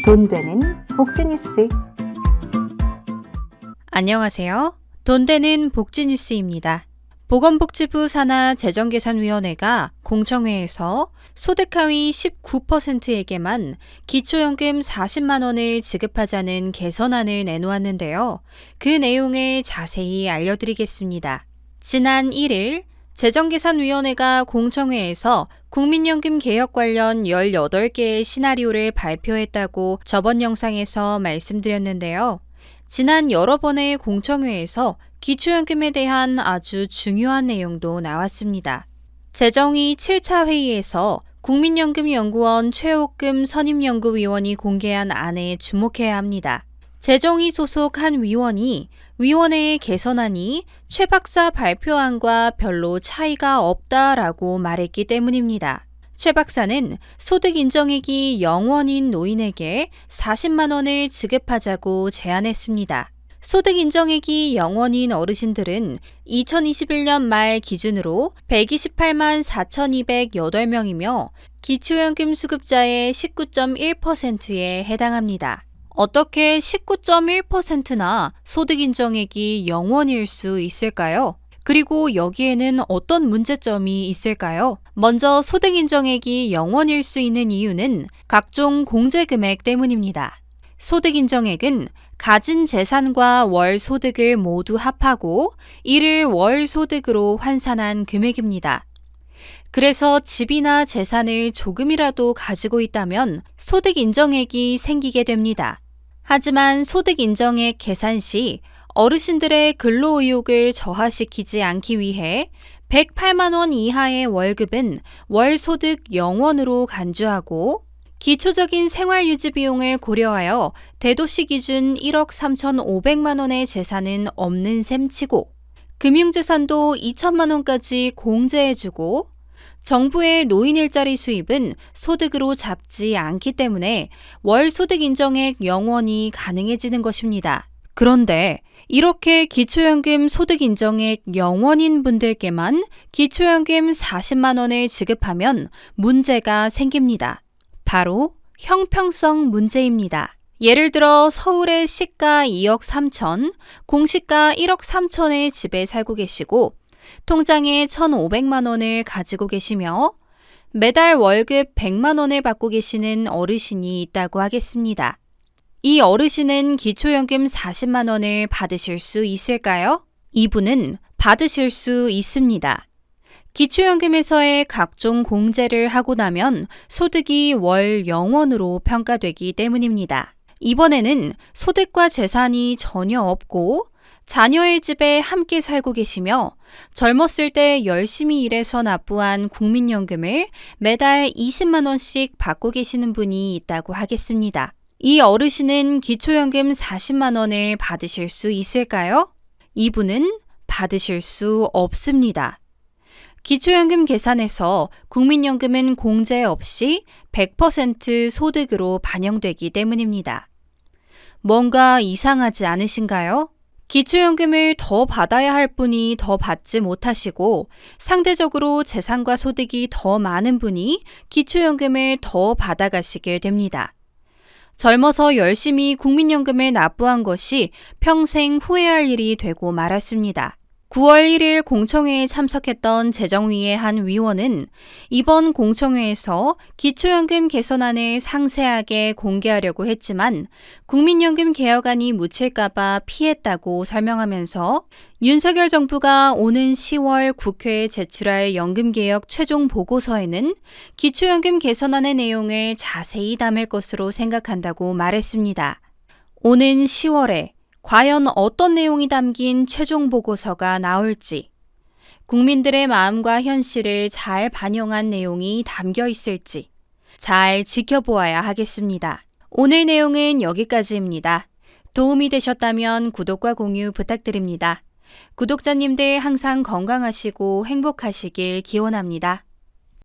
돈 되는 복지 뉴스. 안녕하세요. 돈 되는 복지 뉴스입니다. 보건복지부 산하 재정계산위원회가 공청회에서 소득 하위 19%에게만 기초연금 40만 원을 지급하자는 개선안을 내놓았는데요. 그 내용을 자세히 알려드리겠습니다. 지난 1일 재정계산위원회가 공청회에서 국민연금 개혁 관련 18개의 시나리오를 발표했다고 저번 영상에서 말씀드렸는데요. 지난 여러 번의 공청회에서 기초연금에 대한 아주 중요한 내용도 나왔습니다. 재정위 7차 회의에서 국민연금연구원 최옥금 선임연구위원이 공개한 안에 주목해야 합니다. 재정위 소속 한 위원이 위원회의 개선안이 최 박사 발표안과 별로 차이가 없다라고 말했기 때문입니다. 최 박사는 소득 인정액이 0원인 노인에게 40만 원을 지급하자고 제안했습니다. 소득 인정액이 0원인 어르신들은 2021년 말 기준으로 128만 4,208명이며 기초연금 수급자의 19.1%에 해당합니다. 어떻게 19.1%나 소득 인정액이 0원일 수 있을까요? 그리고 여기에는 어떤 문제점이 있을까요? 먼저 소득 인정액이 0원일 수 있는 이유는 각종 공제 금액 때문입니다. 소득 인정액은 가진 재산과 월 소득을 모두 합하고 이를 월 소득으로 환산한 금액입니다. 그래서 집이나 재산을 조금이라도 가지고 있다면 소득 인정액이 생기게 됩니다. 하지만 소득 인정액 계산 시 어르신들의 근로 의욕을 저하시키지 않기 위해 108만 원 이하의 월급은 월 소득 0원으로 간주하고 기초적인 생활유지 비용을 고려하여 대도시 기준 1억 3,500만 원의 재산은 없는 셈치고 금융재산도 2천만 원까지 공제해주고 정부의 노인 일자리 수입은 소득으로 잡지 않기 때문에 월 소득 인정액 0원이 가능해지는 것입니다. 그런데 이렇게 기초연금 소득 인정액 0원인 분들께만 기초연금 40만 원을 지급하면 문제가 생깁니다. 바로 형평성 문제입니다. 예를 들어 서울의 시가 2억 3천, 공시가 1억 3천의 집에 살고 계시고 통장에 1,500만 원을 가지고 계시며 매달 월급 100만 원을 받고 계시는 어르신이 있다고 하겠습니다. 이 어르신은 기초연금 40만 원을 받으실 수 있을까요? 이분은 받으실 수 있습니다. 기초연금에서의 각종 공제를 하고 나면 소득이 월 0원으로 평가되기 때문입니다. 이번에는 소득과 재산이 전혀 없고 자녀의 집에 함께 살고 계시며 젊었을 때 열심히 일해서 납부한 국민연금을 매달 20만 원씩 받고 계시는 분이 있다고 하겠습니다. 이 어르신은 기초연금 40만 원을 받으실 수 있을까요? 이분은 받으실 수 없습니다. 기초연금 계산에서 국민연금은 공제 없이 100% 소득으로 반영되기 때문입니다. 뭔가 이상하지 않으신가요? 기초연금을 더 받아야 할 분이 더 받지 못하시고 상대적으로 재산과 소득이 더 많은 분이 기초연금을 더 받아가시게 됩니다. 젊어서 열심히 국민연금을 납부한 것이 평생 후회할 일이 되고 말았습니다. 9월 1일 공청회에 참석했던 재정위의 한 위원은 이번 공청회에서 기초연금 개선안을 상세하게 공개하려고 했지만 국민연금 개혁안이 묻힐까봐 피했다고 설명하면서 윤석열 정부가 오는 10월 국회에 제출할 연금개혁 최종 보고서에는 기초연금 개선안의 내용을 자세히 담을 것으로 생각한다고 말했습니다. 오는 10월에 과연 어떤 내용이 담긴 최종 보고서가 나올지, 국민들의 마음과 현실을 잘 반영한 내용이 담겨 있을지 잘 지켜보아야 하겠습니다. 오늘 내용은 여기까지입니다. 도움이 되셨다면 구독과 공유 부탁드립니다. 구독자님들 항상 건강하시고 행복하시길 기원합니다.